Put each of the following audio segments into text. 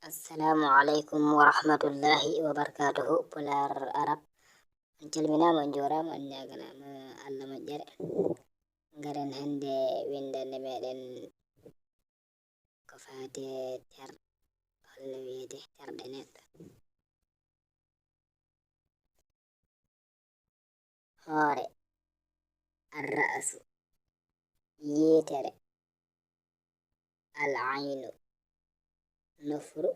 Assalamu alaikum warahmatullahi wabarakatuh. Pular Arab. On calminama, on jorama, on ñaganama Allah moƴƴere. Ngaren hande windande meɗen ko fati holle wiyete terɗe neɗɗo. Hoore, arra'su, yetere, al-aynu, nofru,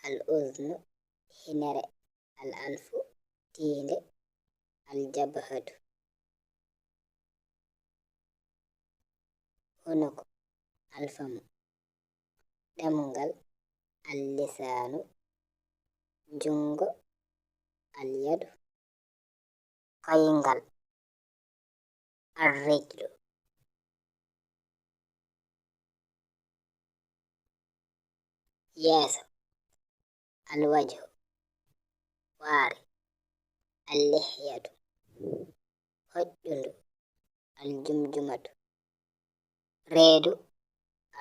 al-uznu, hinere, al-anfu, tinde, al-jabhatu, hunuko, alfamu, ɗemngal, al-lisanu, jungo, al-yadu, koyngal, al-rijlu, yeeso, al-wajhu, waare, al-lihyatu, hoƴƴundu, al-jumjumatu, reedu,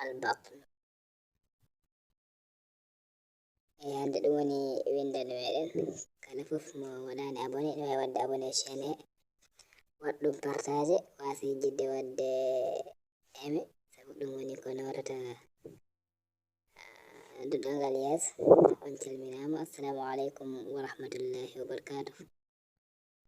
al-batnu. Hande ɗum woni windande meɗen. Kala fof mo waɗani abone ɗum wawi wadde abone chaine he, waɗɗum partage, wasi jidde wadde aime, sabu ɗum woni ko nawtata duɗal ngal yeeso. On calminama. Assalamu alaikum warahmatullahi wabarakatuh.